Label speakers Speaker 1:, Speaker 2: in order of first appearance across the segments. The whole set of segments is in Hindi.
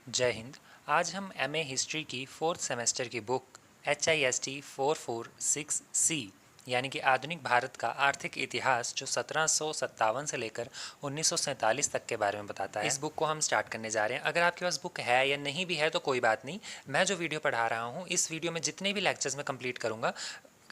Speaker 1: जय हिंद। आज हम एमए हिस्ट्री की फोर्थ सेमेस्टर की बुक HIST 446C यानी कि आधुनिक भारत का आर्थिक इतिहास जो 1757 से लेकर 1947 तक के बारे में बताता है, इस बुक को हम स्टार्ट करने जा रहे हैं। अगर आपके पास बुक है या नहीं भी है तो कोई बात नहीं, मैं जो वीडियो पढ़ा रहा हूँ इस वीडियो में जितने भी लेक्चर्स मैं कंप्लीट करूँगा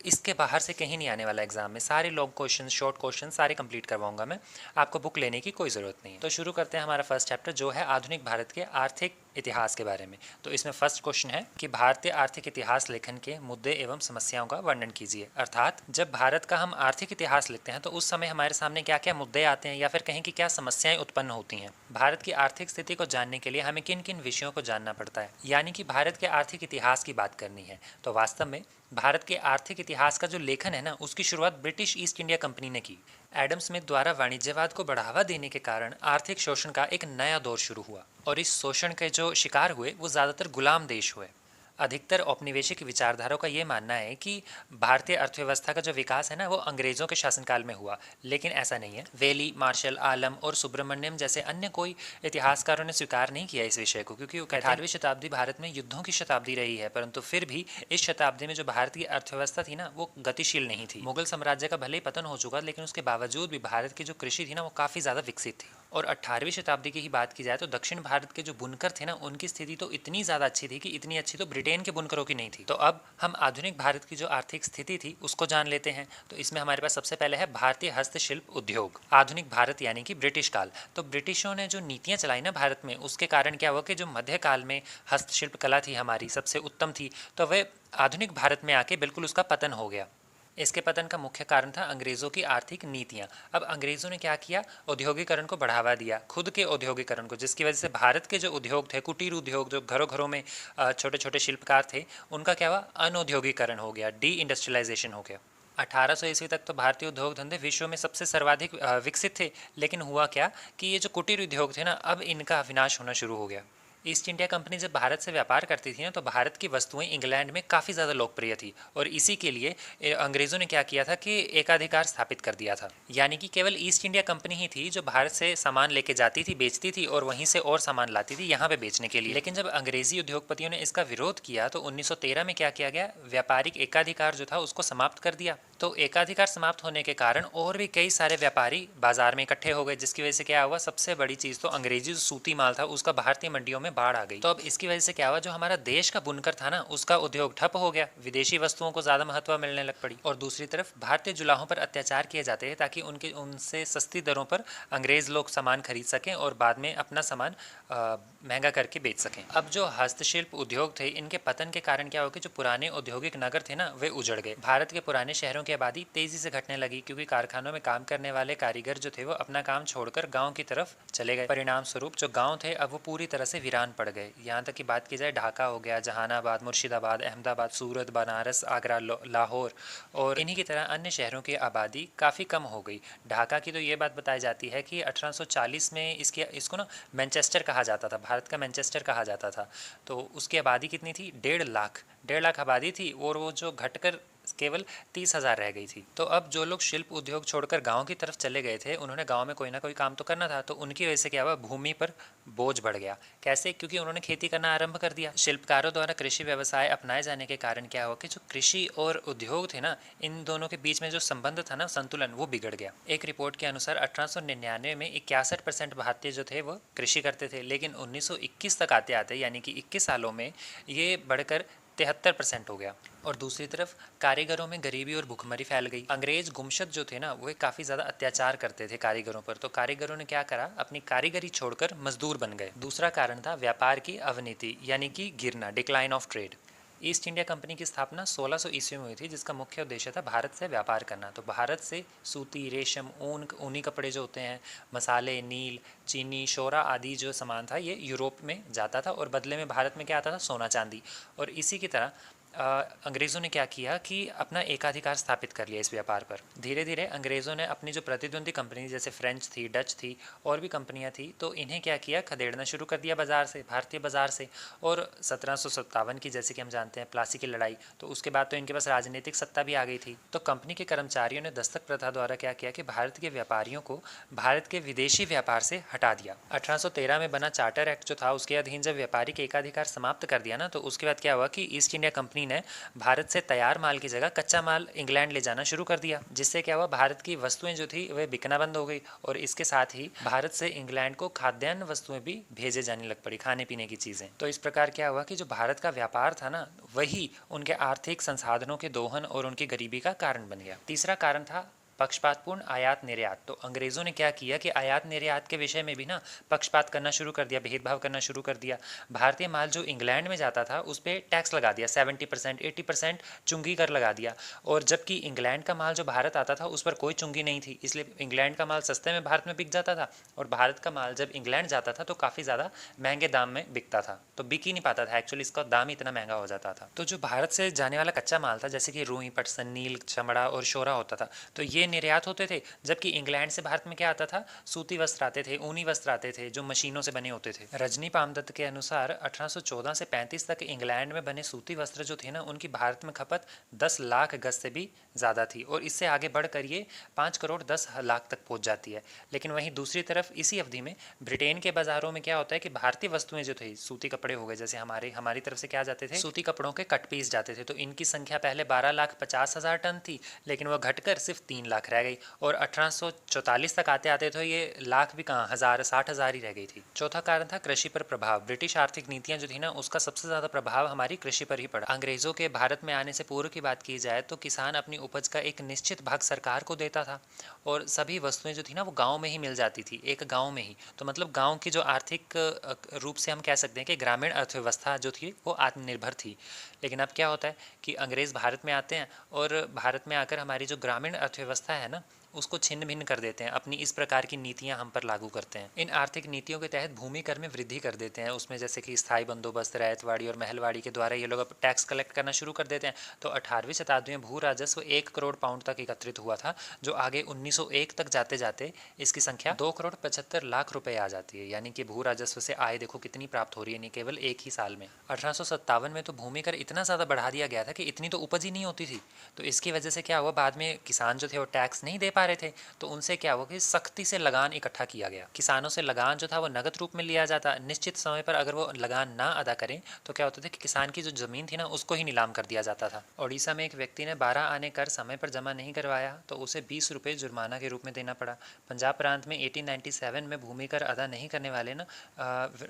Speaker 1: इसके बाहर से कहीं नहीं आने वाला एग्जाम में। सारे लॉन्ग क्वेश्चन, शॉर्ट क्वेश्चन सारे कंप्लीट करवाऊंगा मैं। आपको बुक लेने की कोई ज़रूरत नहीं है। तो शुरू करते हैं हमारा फर्स्ट चैप्टर जो है आधुनिक भारत के आर्थिक इतिहास के बारे में। तो इसमें फर्स्ट क्वेश्चन है कि भारतीय आर्थिक इतिहास लेखन के मुद्दे एवं समस्याओं का वर्णन कीजिए। अर्थात जब भारत का हम आर्थिक इतिहास लिखते हैं तो उस समय हमारे सामने क्या क्या मुद्दे आते हैं या फिर कहें कि क्या समस्याएं उत्पन्न होती हैं। भारत की आर्थिक स्थिति को जानने के लिए हमें किन किन विषयों को जानना पड़ता है, यानी कि भारत के आर्थिक इतिहास की बात करनी है। तो वास्तव में भारत के आर्थिक इतिहास का जो लेखन है ना, उसकी शुरुआत ब्रिटिश ईस्ट इंडिया कंपनी ने की। एडम स्मिथ द्वारा वाणिज्यवाद को बढ़ावा देने के कारण आर्थिक शोषण का एक नया दौर शुरू हुआ और इस शोषण के जो शिकार हुए वो ज़्यादातर गुलाम देश हुए। अधिकतर औपनिवेशिक विचारधाराओं का ये मानना है कि भारतीय अर्थव्यवस्था का जो विकास है ना वो अंग्रेज़ों के शासनकाल में हुआ, लेकिन ऐसा नहीं है। वेली, मार्शल, आलम और सुब्रमण्यम जैसे अन्य कोई इतिहासकारों ने स्वीकार नहीं किया इस विषय को, क्योंकि 18वीं शताब्दी भारत में युद्धों की शताब्दी रही है, परंतु फिर भी इस शताब्दी में जो भारत की अर्थव्यवस्था थी ना वो गतिशील नहीं थी। मुगल साम्राज्य का भले ही पतन हो चुका, लेकिन उसके बावजूद भी भारत की जो कृषि थी ना वो काफ़ी ज़्यादा विकसित थी। और 18वीं शताब्दी की ही बात की जाए तो दक्षिण भारत के जो बुनकर थे ना उनकी स्थिति तो इतनी ज़्यादा अच्छी थी कि इतनी अच्छी तो ब्रिटेन के बुनकरों की नहीं थी। तो अब हम आधुनिक भारत की जो आर्थिक स्थिति थी उसको जान लेते हैं। तो इसमें हमारे पास सबसे पहले है भारतीय हस्तशिल्प उद्योग। आधुनिक भारत यानी कि ब्रिटिश काल। तो ब्रिटिशों ने जो नीतियाँ चलाई ना भारत में, उसके कारण क्या हुआ कि जो मध्यकाल में हस्तशिल्प कला थी हमारी सबसे उत्तम थी, तो वह आधुनिक भारत में आके बिल्कुल उसका पतन हो गया। इसके पतन का मुख्य कारण था अंग्रेज़ों की आर्थिक नीतियां। अब अंग्रेज़ों ने क्या किया, औद्योगिकरण को बढ़ावा दिया, खुद के औद्योगिकरण को, जिसकी वजह से भारत के जो उद्योग थे, कुटीर उद्योग जो घरों घरों में छोटे छोटे शिल्पकार थे, उनका क्या हुआ, अनौद्योगिकरण हो गया, डी इंडस्ट्रियलाइजेशन हो गया। 1800 ईस्वी तक तो भारतीय उद्योग धंधे विश्व में सबसे सर्वाधिक विकसित थे, लेकिन हुआ क्या कि ये जो कुटीर उद्योग थे ना अब इनका विनाश होना शुरू हो गया। ईस्ट इंडिया कंपनी जब भारत से व्यापार करती थी ना तो भारत की वस्तुएं इंग्लैंड में काफ़ी ज़्यादा लोकप्रिय थी, और इसी के लिए अंग्रेज़ों ने क्या किया था कि एकाधिकार स्थापित कर दिया था। यानी कि केवल ईस्ट इंडिया कंपनी ही थी जो भारत से सामान लेके जाती थी, बेचती थी और वहीं से और सामान लाती थी यहाँ पे बेचने के लिए। लेकिन जब अंग्रेजी उद्योगपतियों ने इसका विरोध किया तो 1913 में क्या किया गया, व्यापारिक एकाधिकार जो था उसको समाप्त कर दिया। तो एकाधिकार समाप्त होने के कारण और भी कई सारे व्यापारी बाजार में इकट्ठे हो गए, जिसकी वजह से क्या हुआ, सबसे बड़ी चीज़ तो अंग्रेजी जो सूती माल था उसका भारतीय मंडियों में बाढ़ आ गई। तो अब इसकी वजह से क्या हुआ, जो हमारा देश का बुनकर था ना उसका उद्योग ठप हो गया, विदेशी वस्तुओं को ज़्यादा महत्व मिलने लग पड़ी। और दूसरी तरफ भारतीय जुलाहों पर अत्याचार किए जाते हैं ताकि उनसे सस्ती दरों पर अंग्रेज़ लोग सामान खरीद सकें और बाद में अपना सामान महंगा करके बेच सकें। अब जो हस्तशिल्प उद्योग थे इनके पतन के कारण क्या हो कि जो पुराने औद्योगिक नगर थे ना वे उजड़ गए। भारत के पुराने शहरों की आबादी तेजी से घटने लगी, क्योंकि कारखानों में काम करने वाले कारीगर जो थे वो अपना काम छोड़कर गांव की तरफ चले गए। परिणाम स्वरूप जो गांव थे अब वो पूरी तरह से वीरान पड़ गए। यहाँ तक की बात की जाए, ढाका हो गया, जहानाबाद, मुर्शिदाबाद, अहमदाबाद, सूरत, बनारस, आगरा, लाहौर और इन्हीं की तरह अन्य शहरों की आबादी काफ़ी कम हो गई। ढाका की तो ये बात बताई जाती है कि 1840 में इसको ना मैनचेस्टर कहा जाता था, भारत का मैनचेस्टर कहा जाता था। तो उसकी आबादी कितनी थी, 1.5 लाख आबादी थी, और वो जो घटकर केवल 30,000 रह गई थी। तो अब जो लोग शिल्प उद्योग छोड़कर गांव की तरफ चले गए थे उन्होंने गांव में कोई ना कोई काम तो करना था, तो उनकी वजह से क्या हुआ, भूमि पर बोझ बढ़ गया। कैसे, क्योंकि उन्होंने खेती करना आरंभ कर दिया। शिल्पकारों द्वारा कृषि व्यवसाय अपनाए जाने के कारण क्या हुआ कि जो कृषि और उद्योग थे ना इन दोनों के बीच में जो संबंध था ना, संतुलन, वो बिगड़ गया। एक रिपोर्ट के अनुसार 1899 में 61% भारतीय जो थे वो कृषि करते थे, लेकिन 1921 तक आते आते यानी कि 21 सालों में ये बढ़कर 73% हो गया। और दूसरी तरफ कारीगरों में गरीबी और भुखमरी फैल गई। अंग्रेज गुमशत जो थे ना वो काफ़ी ज़्यादा अत्याचार करते थे कारीगरों पर, तो कारीगरों ने क्या करा, अपनी कारीगरी छोड़कर मजदूर बन गए। दूसरा कारण था व्यापार की अवनति यानी कि गिरना, decline of trade. East India company की स्थापना 1600 ईस्वी में हुई थी, जिसका मुख्य उद्देश्य था भारत से व्यापार करना। तो भारत से सूती, रेशम, ऊनी कपड़े जो होते हैं, मसाले, नील, चीनी, शोरा आदि जो सामान था ये यूरोप में जाता था, और बदले में भारत में क्या आता था, सोना चांदी। और इसी की तरह अंग्रेज़ों ने क्या किया कि अपना एकाधिकार स्थापित कर लिया इस व्यापार पर। धीरे धीरे अंग्रेज़ों ने अपनी जो प्रतिद्वंदी कंपनी जैसे फ्रेंच थी, डच थी और भी कंपनियां थी, तो इन्हें क्या किया, खदेड़ना शुरू कर दिया बाज़ार से, भारतीय बाज़ार से। और 1757 की, जैसे कि हम जानते हैं, प्लासी की लड़ाई, तो उसके बाद तो इनके पास राजनीतिक सत्ता भी आ गई थी। तो कंपनी के कर्मचारियों ने दस्तक प्रथा द्वारा क्या किया कि भारत के व्यापारियों को भारत के विदेशी व्यापार से हटा दिया। 1813 में बना चार्टर एक्ट जो था, उसके अधीन जब व्यापारिक एकाधिकार समाप्त कर दिया ना, तो उसके बाद क्या हुआ कि ईस्ट इंडिया कंपनी ने भारत से तैयार माल की जगह कच्चा माल इंग्लैंड ले जाना शुरू कर दिया, जिससे क्या हुआ, भारत की वस्तुएं जो थी वह बिकना बंद हो गई। और इसके साथ ही भारत से इंग्लैंड को खाद्यान्न वस्तुएं भी भेजे जाने लग पड़ी, खाने पीने की चीजें। तो इस प्रकार क्या हुआ कि जो भारत का व्यापार था ना, वही उनके आर्थिक संसाधनों के दोहन और उनकी गरीबी का कारण बन गया। तीसरा कारण था पक्षपातपूर्ण आयात निर्यात। तो अंग्रेज़ों ने क्या किया कि आयात निर्यात के विषय में भी ना पक्षपात करना शुरू कर दिया, भेदभाव करना शुरू कर दिया। भारतीय माल जो इंग्लैंड में जाता था उस पर टैक्स लगा दिया, 70% 80% चुंगी कर लगा दिया। और जबकि इंग्लैंड का माल जो भारत आता था उस पर कोई चुंगी नहीं थी, इसलिए इंग्लैंड का माल सस्ते में भारत में बिक जाता था, और भारत का माल जब इंग्लैंड जाता था तो काफ़ी ज़्यादा महंगे दाम में बिकता था, तो बिक ही नहीं पाता था, एक्चुअली इसका दाम इतना महंगा हो जाता था। तो जो भारत से जाने वाला कच्चा माल था, जैसे कि रुई, पटसन, नील, चमड़ा और शोरा होता था, तो ये निर्यात होते थे। जबकि इंग्लैंड से भारत में क्या आता था, सूती वस्त्र आते थे, ऊनी वस्त्र आते थे, जो मशीनों से बने होते थे। रजनी पामदत्त के अनुसार 1814 से 35 तक इंग्लैंड में बने सूती वस्त्र जो थे ना, उनकी भारत में खपत 10 लाख गज से भी ज़्यादा थी, और इससे आगे बढ़कर ये 5 करोड़ 10 लाख तक पहुंच जाती है। लेकिन वहीं दूसरी तरफ इसी अवधि में ब्रिटेन के बाज़ारों में क्या होता है कि भारतीय वस्तुएं जो थी, सूती कपड़े हो गए, जैसे हमारी तरफ से क्या जाते थे, सूती कपड़ों के कट पीस जाते थे, तो इनकी संख्या पहले 12,50,000 टन थी, लेकिन वह घटकर सिर्फ 3 लाख रह गई। और 1844 तक आते आते तो ये लाख भी कहाँ, 60,000 ही रह गई थी। चौथा कारण था कृषि पर प्रभाव। ब्रिटिश आर्थिक नीतियां जो थी ना, उसका सबसे ज़्यादा प्रभाव हमारी कृषि पर ही पड़ा। अंग्रेज़ों के भारत में आने से पूर्व की बात की जाए तो किसान अपनी उपज का एक निश्चित भाग सरकार को देता था, और सभी वस्तुएं जो थी ना वो गाँव में ही मिल जाती थी, एक गाँव में ही। तो मतलब गाँव की जो आर्थिक रूप से हम कह सकते हैं कि ग्रामीण अर्थव्यवस्था जो थी वो आत्मनिर्भर थी। लेकिन अब क्या होता है कि अंग्रेज़ भारत में आते हैं और भारत में आकर हमारी जो ग्रामीण अर्थव्यवस्था है ना, उसको छिन्न भिन्न कर देते हैं, अपनी इस प्रकार की नीतियां हम पर लागू करते हैं। इन आर्थिक नीतियों के तहत भूमि कर में वृद्धि कर देते हैं, उसमें जैसे कि स्थायी बंदोबस्त, रैयतवाड़ी और महलवाड़ी के द्वारा ये लोग अब टैक्स कलेक्ट करना शुरू कर देते हैं। तो 18वीं शताब्दी में भू राजस्व 1 करोड़ पाउंड तक एकत्रित हुआ था, जो आगे 1901 तक जाते जाते इसकी संख्या 2 करोड़ 75 लाख रुपए आ जाती है। यानी कि भू राजस्व से आय देखो कितनी प्राप्त हो रही है, नहीं केवल एक ही साल में। 1857 में तो भूमि कर इतना ज़्यादा बढ़ा दिया गया था कि इतनी तो उपज ही नहीं होती थी। तो इसकी वजह से क्या हुआ, बाद में किसान जो थे वो टैक्स नहीं दे पा रहे थे, तो उनसे क्या हुआ कि सख्ती से लगान इकट्ठा किया गया। किसानों से लगान जो था वो नगद रूप में लिया जाता, निश्चित समय पर अगर वो लगान ना अदा करें तो क्या होता था कि किसान की जो ज़मीन थी ना उसको ही नीलाम कर दिया जाता था। ओडिशा में एक व्यक्ति ने 12 आने कर समय पर जमा नहीं करवाया तो उसे 20 रुपये जुर्माना के रूप में देना पड़ा। पंजाब प्रांत में 1897 में भूमि कर अदा नहीं करने वाले ना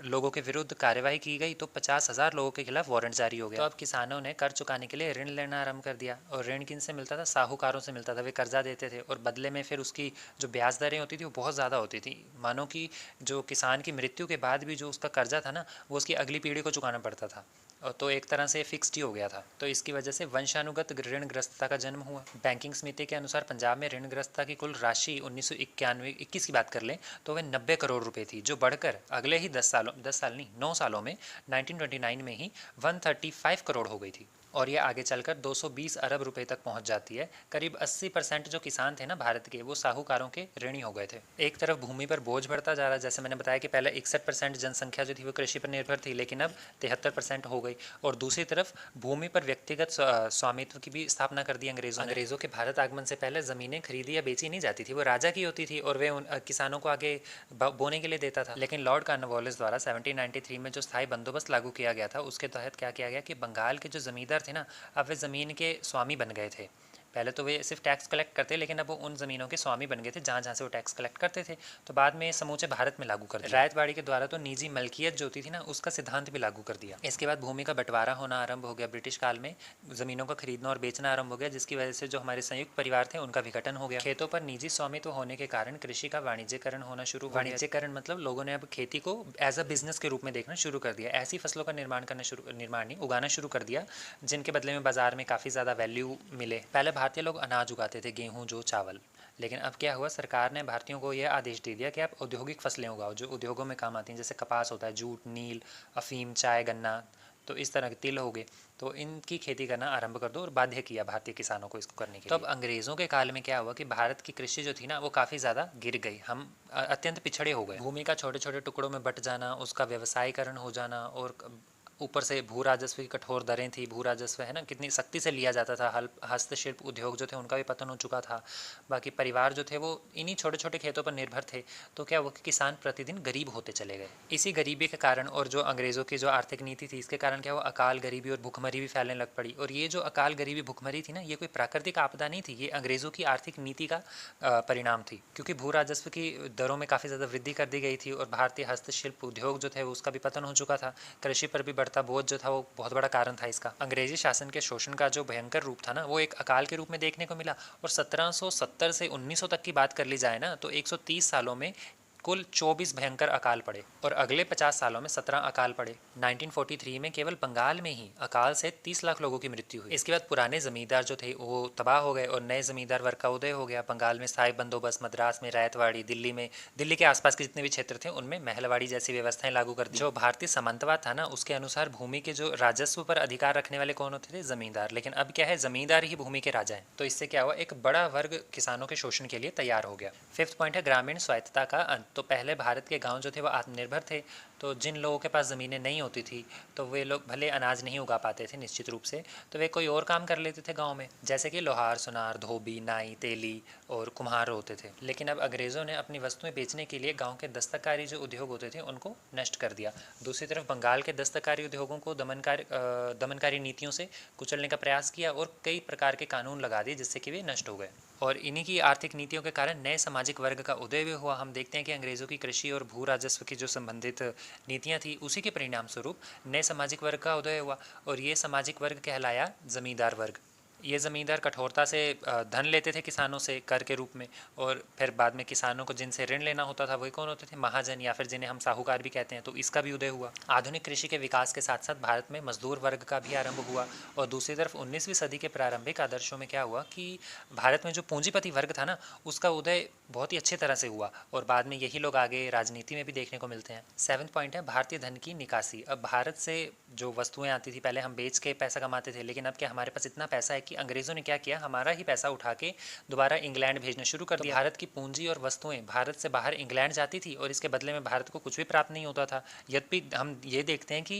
Speaker 1: लोगों के विरुद्ध कार्यवाही की गई, तो 50,000 लोगों के खिलाफ वारंट जारी हो गया। तो अब किसानों ने कर चुकाने के लिए ऋण लेना आरंभ कर दिया, और ऋण किन से मिलता था, साहूकारों से मिलता था। वे कर्जा देते थे और बदले में फिर उसकी जो ब्याज दरें होती थी वो बहुत ज़्यादा होती थी। मानो कि जो किसान की मृत्यु के बाद भी जो उसका कर्जा था ना, वो उसकी अगली पीढ़ी को चुकाना पड़ता था, तो एक तरह से फिक्स्ड ही हो गया था। तो इसकी वजह से वंशानुगत ऋणग्रस्तता का जन्म हुआ। बैंकिंग समिति के अनुसार पंजाब में ऋणग्रस्तता की कुल राशि 1991-21 की बात कर लें तो वह 90 करोड़ रुपए थी, जो बढ़कर अगले ही 10 साल नहीं 9 सालों में 1929 में ही 135 करोड़ हो गई थी, और ये आगे चलकर 220 अरब रुपए तक पहुंच जाती है। करीब 80% जो किसान थे ना भारत के, वो साहूकारों के ऋणी हो गए थे। एक तरफ भूमि पर बोझ बढ़ता जा रहा, जैसे मैंने बताया कि पहले 61% जनसंख्या जो थी वो कृषि पर निर्भर थी, लेकिन अब 73% हो गई। और दूसरी तरफ भूमि पर व्यक्तिगत स्वामित्व की भी स्थापना कर दी अंग्रेजों के भारत आगमन से पहले ज़मीनें खरीदी या बेची नहीं जाती थी, वो राजा की होती थी, और वे उन किसानों को आगे बोने के लिए देता था। लेकिन लॉर्ड कॉर्नवालिस द्वारा 1793 में जो स्थायी बंदोबस्त लागू किया गया था, उसके तहत क्या किया गया कि बंगाल के जो जमींदार थे ना, अब वे ज़मीन के स्वामी बन गए थे। पहले तो वे सिर्फ टैक्स कलेक्ट करते, लेकिन अब वो उन ज़मीनों के स्वामी बन गए थे जहाँ जहाँ से वो टैक्स कलेक्ट करते थे। तो बाद में समूचे भारत में लागू कर दिया। रायतवाड़ी के द्वारा तो निजी मलकियत जो होती थी ना, उसका सिद्धांत भी लागू कर दिया। इसके बाद भूमि का बंटवारा होना आरंभ हो गया। ब्रिटिश काल में ज़मीनों का खरीदना और बेचना आरंभ हो गया, जिसकी वजह से जो हमारे संयुक्त परिवार थे उनका विघटन हो गया। खेतों पर निजी स्वामित्व होने के कारण कृषि का वाणिज्यकरण होना शुरू। वाणिज्यकरण मतलब लोगों ने अब खेती को एज अ बिजनेस के रूप में देखना शुरू कर दिया। ऐसी फसलों का निर्माण उगाना शुरू कर दिया जिनके बदले में बाजार में काफ़ी ज़्यादा वैल्यू मिले। पहले भारतीय लोग अनाज उगाते थे, गेहूँ, जौ, चावल। लेकिन अब क्या हुआ, सरकार ने भारतीयों को यह आदेश दे दिया कि आप औद्योगिक फसलें उगाओ जो उद्योगों में काम आती हैं, जैसे कपास होता है, जूट, नील, अफीम, चाय, गन्ना। तो इस तरह के तिल हो गए, तो इनकी खेती करना आरंभ कर दो और बाध्य किया भारतीय किसानों को इसको करने के लिए। तो अब अंग्रेज़ों के काल में क्या हुआ कि भारत की कृषि जो थी ना वो काफ़ी ज़्यादा गिर गई, हम अत्यंत पिछड़े हो गए। भूमि का छोटे छोटे टुकड़ों में बट जाना, उसका व्यवसायीकरण हो जाना, और ऊपर से भू राजस्व की कठोर दरें थी, भू राजस्व है ना कितनी सख्ती से लिया जाता था, हस्तशिल्प उद्योग जो थे उनका भी पतन हो चुका था, बाकी परिवार जो थे वो इन्हीं छोटे छोटे खेतों पर निर्भर थे। तो क्या हुआ कि किसान प्रतिदिन गरीब होते चले गए। इसी गरीबी के कारण और जो अंग्रेज़ों की जो आर्थिक नीति थी इसके कारण क्या हुआ, अकाल गरीबी और भुखमरी भी फैलने लग पड़ी। और ये जो अकाल गरीबी भुखमरी थी ना, ये कोई प्राकृतिक आपदा नहीं थी, ये अंग्रेज़ों की आर्थिक नीति का परिणाम थी, क्योंकि भू राजस्व की दरों में काफ़ी ज़्यादा वृद्धि कर दी गई थी और भारतीय हस्तशिल्प उद्योग जो थे उसका भी पतन हो चुका था। कृषि पर भी बढ़ता बोझ जो था वो बहुत बड़ा कारण था इसका। अंग्रेजी शासन के शोषण का जो भयंकर रूप था ना वो एक अकाल के रूप में देखने को मिला। और 1770 से 1900 तक की बात कर ली जाए ना तो 130 सालों में कुल 24 भयंकर अकाल पड़े और अगले 50 सालों में 17 अकाल पड़े। 1943 में केवल बंगाल में ही अकाल से 30 लाख लोगों की मृत्यु हुई। इसके बाद पुराने जमींदार जो थे वो तबाह हो गए और नए जमींदार वर्ग का उदय हो गया। बंगाल में स्थायी बंदोबस्त, मद्रास में रैयतवाड़ी, दिल्ली के आसपास के जितने भी क्षेत्र थे उनमें महलवाड़ी जैसी व्यवस्थाएं लागू कर दी। जो भारतीय सामंतवाद था ना उसके अनुसार भूमि के जो राजस्व पर अधिकार रखने वाले कौन होते थे, जमींदार। लेकिन अब क्या है, जमींदार ही भूमि के राजा हैं। तो इससे क्या हुआ, एक बड़ा वर्ग किसानों के शोषण के लिए तैयार हो गया। फिफ्थ पॉइंट है ग्रामीण स्वायत्तता का अंत। तो पहले भारत के गांव जो थे वो आत्मनिर्भर थे, तो जिन लोगों के पास ज़मीनें नहीं होती थी तो वे लोग भले अनाज नहीं उगा पाते थे निश्चित रूप से, तो वे कोई और काम कर लेते थे गांव में, जैसे कि लोहार, सुनार, धोबी, नाई, तेली और कुम्हार होते थे। लेकिन अब अंग्रेज़ों ने अपनी वस्तुएं बेचने के लिए गांव के दस्तकारी जो उद्योग होते थे उनको नष्ट कर दिया। दूसरी तरफ बंगाल के दस्तकारी उद्योगों को दमनकारी नीतियों से कुचलने का प्रयास किया और कई प्रकार के कानून लगा दिए जिससे कि वे नष्ट हो गए। और इन्हीं की आर्थिक नीतियों के कारण नए सामाजिक वर्ग का उदय भी हुआ। हम देखते हैं कि अंग्रेज़ों की कृषि और भू राजस्व की जो संबंधित नीतियां थी उसी के परिणाम स्वरूप नए सामाजिक वर्ग का उदय हुआ और ये सामाजिक वर्ग कहलाया जमींदार वर्ग। ये ज़मींदार कठोरता से धन लेते थे किसानों से कर के रूप में, और फिर बाद में किसानों को जिनसे ऋण लेना होता था वही कौन होते थे, महाजन, या फिर जिन्हें हम साहूकार भी कहते हैं। तो इसका भी उदय हुआ। आधुनिक कृषि के विकास के साथ साथ भारत में मजदूर वर्ग का भी आरंभ हुआ। और दूसरी तरफ 19वीं सदी के प्रारंभिक आदर्शों में क्या हुआ कि भारत में जो पूंजीपति वर्ग था ना उसका उदय बहुत ही अच्छी तरह से हुआ और बाद में यही लोग आगे राजनीति में भी देखने को मिलते हैं। सेवन्थ पॉइंट है भारतीय धन की निकासी। अब भारत से जो वस्तुएं आती थी पहले हम बेच के पैसा कमाते थे, लेकिन अब क्या हमारे पास इतना पैसा है कि अंग्रेज़ों ने क्या किया, हमारा ही पैसा उठा के दोबारा इंग्लैंड भेजना शुरू कर दिया। भारत की पूंजी और वस्तुएं भारत से बाहर इंग्लैंड जाती थी और इसके बदले में भारत को कुछ भी प्राप्त नहीं होता था। यद्यपि हम ये देखते हैं कि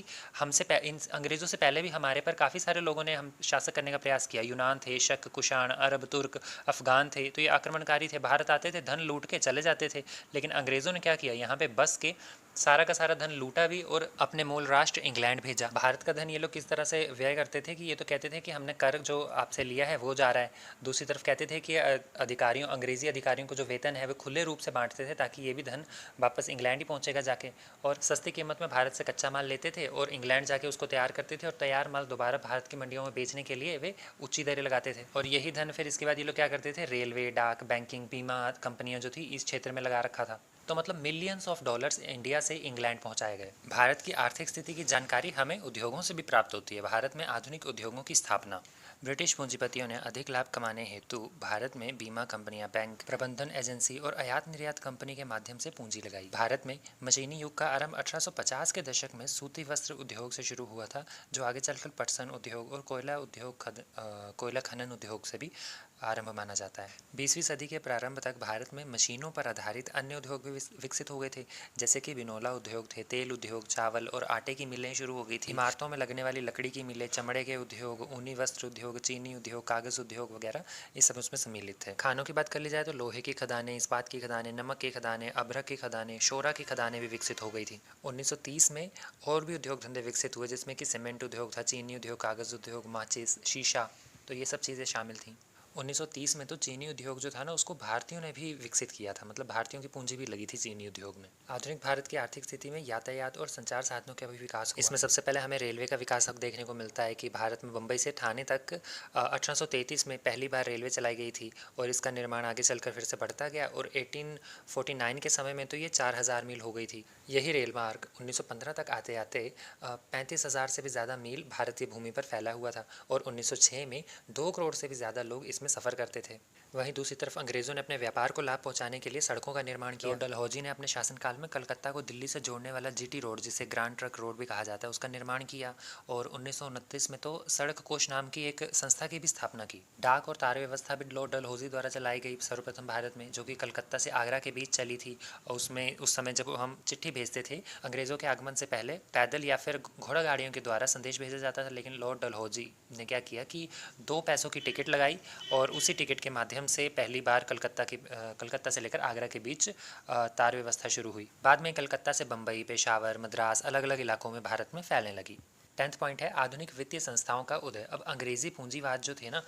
Speaker 1: इन अंग्रेज़ों से पहले भी हमारे पर काफ़ी सारे लोगों ने हम शासक करने का प्रयास किया। यूनान थे, शक, कुषाण, अरब, तुर्क, अफगान थे, तो ये आक्रमणकारी थे, भारत आते थे, धन लूट के चले जाते थे। लेकिन अंग्रेज़ों ने क्या किया, यहाँ पे बस के सारा का सारा धन लूटा भी और अपने मूल राष्ट्र इंग्लैंड भेजा। भारत का धन ये लोग किस तरह से व्यय करते थे कि ये तो कहते थे कि हमने कर जो आपसे लिया है वो जा रहा है, दूसरी तरफ कहते थे कि अधिकारियों, अंग्रेजी अधिकारियों को जो वेतन है वो खुले रूप से बांटते थे ताकि ये भी धन वापस इंग्लैंड ही पहुंचेगा जाके। और सस्ती कीमत में भारत से कच्चा माल लेते थे और इंग्लैंड जाके उसको तैयार करते थे और तैयार माल दोबारा भारत की मंडियों में बेचने के लिए वे ऊंची दरें लगाते थे। और यही धन फिर इसके बाद ये लोग क्या करते थे, रेलवे, डाक, बैंकिंग, बीमा कंपनियां जो थी इस क्षेत्र में लगा रखा था। तो मतलब मिलियंस ऑफ डॉलर्स इंडिया से इंग्लैंड पहुंचाए गए। भारत की आर्थिक स्थिति की जानकारी हमें उद्योगों से भी प्राप्त होती है। भारत में आधुनिक उद्योगों की स्थापना। ब्रिटिश पूंजीपतियों ने अधिक लाभ कमाने हेतु भारत में बीमा कंपनियां, बैंक, प्रबंधन एजेंसी और आयात निर्यात कंपनी के माध्यम से पूंजी लगाई। भारत में मशीनी युग का आरंभ 1850 के दशक में सूती वस्त्र उद्योग से शुरू हुआ था, जो आगे चलकर पटसन उद्योग और कोयला खनन उद्योग से भी आरंभ माना जाता है। 20वीं सदी के प्रारंभ तक भारत में मशीनों पर आधारित अन्य उद्योग भी विकसित हो गए थे, जैसे कि बिनोला उद्योग थे, तेल उद्योग, चावल और आटे की मिलें शुरू हो गई थी, इमारतों में लगने वाली लकड़ी की मिलें, चमड़े के उद्योग, ऊनी वस्त्र उद्योग, चीनी उद्योग, कागज उद्योग वगैरह ये सब उसमें सम्मिलित थे। खानों की बात कर ली जाए तो लोहे की खदानें, इस्पात की खदानें, नमक की खदानें, अभ्रक की खदानें, शोरा की खदानें भी विकसित हो गई थी। 1930 में और भी उद्योग धंधे विकसित हुए जिसमें कि सीमेंट उद्योग था, चीनी उद्योग, कागज उद्योग, माचिस, शीशा, तो ये सब चीज़ें शामिल थीं। 1930 में तो चीनी उद्योग जो था ना उसको भारतीयों ने भी विकसित किया था, मतलब भारतीयों की पूंजी भी लगी थी चीनी उद्योग में। आधुनिक भारत की आर्थिक स्थिति में यातायात और संचार साधनों का भी विकास हुआ। इसमें सबसे पहले हमें रेलवे का विकास अब देखने को मिलता है कि भारत में बम्बई से ठाणे तक 1833 में पहली बार रेलवे चलाई गई थी और इसका निर्माण आगे चलकर फिर से बढ़ता गया और 1849 के समय में तो ये 4000 मील हो गई थी। यही रेल मार्ग 1915 तक आते आते 35,000 से भी ज़्यादा मील भारतीय भूमि पर फैला हुआ था और 1906 में 2 करोड़ से भी ज़्यादा लोग इसमें सफ़र करते थे। वहीं दूसरी तरफ अंग्रेज़ों ने अपने व्यापार को लाभ पहुंचाने के लिए सड़कों का निर्माण किया। लॉर्ड डलहौजी ने अपने शासनकाल में कलकत्ता को दिल्ली से जोड़ने वाला जीटी रोड, जिसे ग्रांड ट्रंक रोड भी कहा जाता है, उसका निर्माण किया। और 1929 में तो सड़क कोष नाम की एक संस्था की भी स्थापना की। डाक और तार व्यवस्था भी लॉर्ड डलहौजी द्वारा चलाई गई सर्वप्रथम भारत में, जो कि कलकत्ता से आगरा के बीच चली थी। और उसमें उस समय जब हम चिट्ठी भेजते थे अंग्रेज़ों के आगमन से पहले पैदल या फिर घोड़ा गाड़ियों के द्वारा संदेश भेजा जाता था, लेकिन लॉर्ड डलहौजी ने क्या किया कि 2 पैसों की टिकट लगाई और उसी टिकट के माध्यम से पहली बार कलकत्ता से लेकर आगरा के बीच तार व्यवस्था शुरू हुई। बाद में कलकत्ता से बम्बई, पेशावर, मद्रास अलग अलग इलाकों में भारत में फैलने लगी। 10th पॉइंट है आधुनिक वित्तीय संस्थाओं का उदय। अब अंग्रेजी पूंजीवाद जो थे ना,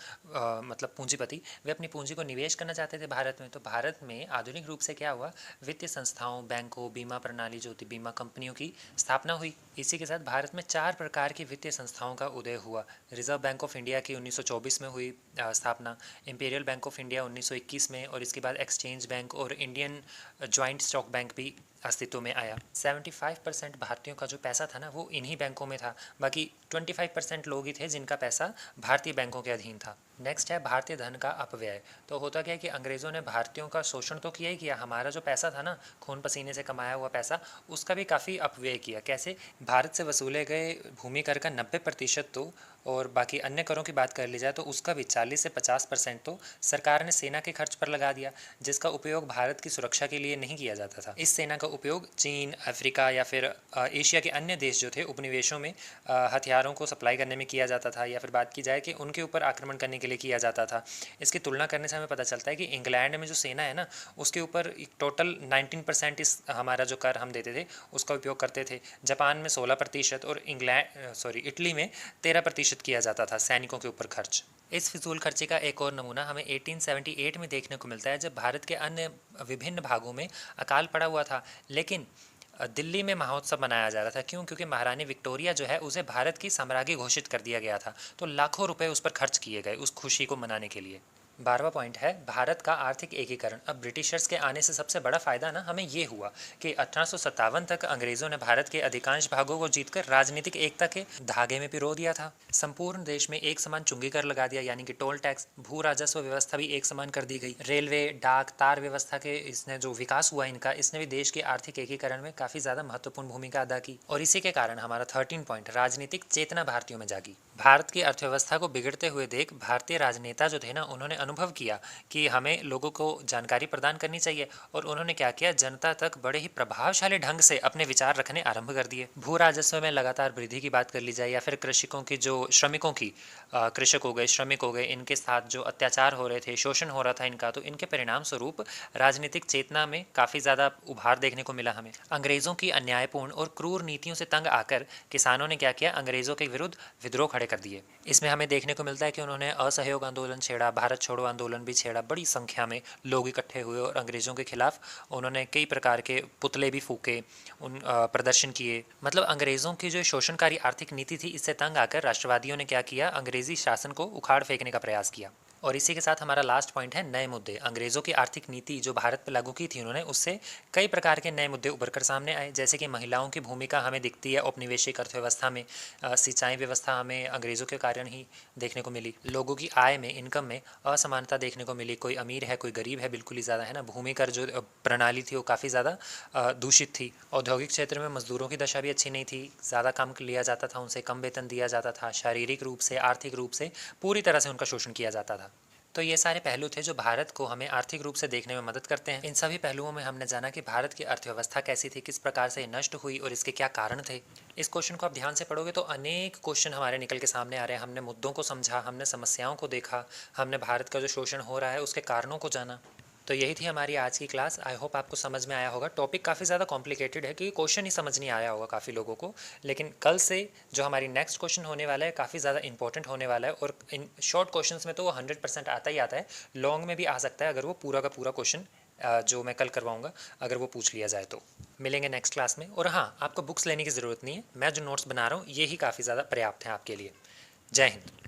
Speaker 1: मतलब पूंजीपति, वे अपनी पूंजी को निवेश करना चाहते थे भारत में। तो भारत में आधुनिक रूप से क्या हुआ, वित्तीय संस्थाओं, बैंकों, बीमा प्रणाली जो थी, बीमा कंपनियों की स्थापना हुई। इसी के साथ भारत में 4 प्रकार की वित्तीय संस्थाओं का उदय हुआ। रिजर्व बैंक ऑफ इंडिया की 1924 में हुई स्थापना, इंपीरियल बैंक ऑफ इंडिया 1921 में, और इसके बाद एक्सचेंज बैंक और इंडियन ज्वाइंट स्टॉक बैंक भी अस्तित्व में आया। 75% भारतीयों का जो पैसा था ना, वो इन्हीं बैंकों में था। बाकी 25% लोग ही थे जिनका पैसा भारतीय बैंकों के अधीन था। नेक्स्ट है भारतीय धन का अपव्यय। तो होता क्या है कि अंग्रेज़ों ने भारतीयों का शोषण तो किया ही किया, हमारा जो पैसा था ना, खून पसीने से कमाया हुआ पैसा, उसका भी काफ़ी अपव्यय किया। कैसे? भारत से वसूले गए भूमि कर का 90% तो, और बाकी अन्य करों की बात कर ली जाए तो उसका भी 40 से 50% तो सरकार ने सेना के खर्च पर लगा दिया, जिसका उपयोग भारत की सुरक्षा के लिए नहीं किया जाता था। इस सेना का उपयोग चीन, अफ्रीका या फिर एशिया के अन्य देश जो थे उपनिवेशों में हथियारों को सप्लाई करने में किया जाता था, या फिर बात की जाए कि उनके ऊपर आक्रमण करने के लिए किया जाता था। इसकी तुलना करने से हमें पता चलता है कि इंग्लैंड में जो सेना है ना, उसके ऊपर टोटल 19% इस हमारा जो कर हम देते थे उसका उपयोग करते थे। जापान में 16% और इटली में 13% किया जाता था सैनिकों के ऊपर खर्च। इस फिजूल खर्चे का एक और नमूना हमें 1878 में देखने को मिलता है, जब भारत के अन्य विभिन्न भागों में अकाल पड़ा हुआ था, लेकिन दिल्ली में महोत्सव मनाया जा रहा था। क्यों? क्योंकि महारानी विक्टोरिया जो है उसे भारत की साम्राज्ञी घोषित कर दिया गया था, तो लाखों रुपए उस पर खर्च किए गए उस खुशी को मनाने के लिए। 12वां पॉइंट है भारत का आर्थिक एकीकरण। अब ब्रिटिशर्स के आने से सबसे बड़ा फ़ायदा ना हमें ये हुआ कि 1857 तक अंग्रेज़ों ने भारत के अधिकांश भागों को जीतकर राजनीतिक एकता के धागे में पिरो दिया था। संपूर्ण देश में एक समान चुंगी कर लगा दिया, यानी कि टोल टैक्स। भू राजस्व व्यवस्था भी एक समान कर दी गई। रेलवे, डाक, तार व्यवस्था के इसने जो विकास हुआ इनका, इसने भी देश के आर्थिक एकीकरण में काफ़ी ज़्यादा महत्वपूर्ण भूमिका अदा की। और इसी के कारण हमारा 13 पॉइंट, राजनीतिक चेतना भारतीयों में जागी। भारत की अर्थव्यवस्था को बिगड़ते हुए देख भारतीय राजनेता जो थे ना, उन्होंने अनुभव किया कि हमें लोगों को जानकारी प्रदान करनी चाहिए, और उन्होंने क्या किया, जनता तक बड़े ही प्रभावशाली ढंग से अपने विचार रखने आरंभ कर दिए। भू राजस्व में लगातार वृद्धि की बात कर ली जाए, या फिर कृषकों की जो श्रमिकों की कृषक हो गए, श्रमिक हो गए, इनके साथ जो अत्याचार हो रहे थे, शोषण हो रहा था इनका, तो इनके परिणाम स्वरूप राजनीतिक चेतना में काफ़ी ज़्यादा उभार देखने को मिला हमें। अंग्रेज़ों की अन्यायपूर्ण और क्रूर नीतियों से तंग आकर किसानों ने क्या किया, अंग्रेज़ों के विरुद्ध विद्रोह खड़े कर दिए। इसमें हमें देखने को मिलता है कि उन्होंने असहयोग आंदोलन छेड़ा, भारत छोड़ो आंदोलन भी छेड़ा। बड़ी संख्या में लोग इकट्ठे हुए और अंग्रेज़ों के खिलाफ उन्होंने कई प्रकार के पुतले भी फूके, प्रदर्शन किए। मतलब अंग्रेज़ों की जो शोषणकारी आर्थिक नीति थी, इससे तंग आकर राष्ट्रवादियों ने क्या किया, अंग्रेज़ी शासन को उखाड़ फेंकने का प्रयास किया। और इसी के साथ हमारा लास्ट पॉइंट है नए मुद्दे। अंग्रेज़ों की आर्थिक नीति जो भारत पर लागू की थी उन्होंने, उससे कई प्रकार के नए मुद्दे उभर कर सामने आए, जैसे कि महिलाओं की भूमिका हमें दिखती है औपनिवेशिक अर्थव्यवस्था में। सिंचाई व्यवस्था हमें अंग्रेज़ों के कारण ही देखने को मिली। लोगों की आय में, इनकम में असमानता देखने को मिली, कोई अमीर है कोई गरीब है, बिल्कुल ही ज़्यादा है ना। भूमि कर जो प्रणाली थी वो काफ़ी ज़्यादा दूषित थी। औद्योगिक क्षेत्र में मजदूरों की दशा भी अच्छी नहीं थी, ज़्यादा काम लिया जाता था उनसे, कम वेतन दिया जाता था, शारीरिक रूप से, आर्थिक रूप से पूरी तरह से उनका शोषण किया जाता था। तो ये सारे पहलू थे जो भारत को हमें आर्थिक रूप से देखने में मदद करते हैं। इन सभी पहलुओं में हमने जाना कि भारत की अर्थव्यवस्था कैसी थी, किस प्रकार से नष्ट हुई और इसके क्या कारण थे। इस क्वेश्चन को आप ध्यान से पढ़ोगे तो अनेक क्वेश्चन हमारे निकल के सामने आ रहे हैं। हमने मुद्दों को समझा, हमने समस्याओं को देखा, हमने भारत का जो शोषण हो रहा है उसके कारणों को जाना। तो यही थी हमारी आज की क्लास। आई होप आपको समझ में आया होगा। टॉपिक काफ़ी ज़्यादा कॉम्प्लिकेटेड है क्योंकि क्वेश्चन ही समझ नहीं आया होगा काफ़ी लोगों को, लेकिन कल से जो हमारी नेक्स्ट क्वेश्चन होने वाला है काफ़ी ज़्यादा इंपॉर्टेंट होने वाला है। और इन शॉर्ट क्वेश्चंस में तो वो 100% आता ही आता है, लॉन्ग में भी आ सकता है अगर वो पूरा का पूरा क्वेश्चन जो मैं कल करवाऊंगा अगर वो पूछ लिया जाए तो। मिलेंगे नेक्स्ट क्लास में। और हाँ, आपको बुक्स लेने की ज़रूरत नहीं है, मैं जो नोट्स बना रहा हूँ ये ही काफ़ी ज़्यादा पर्याप्त है आपके लिए। जय हिंद।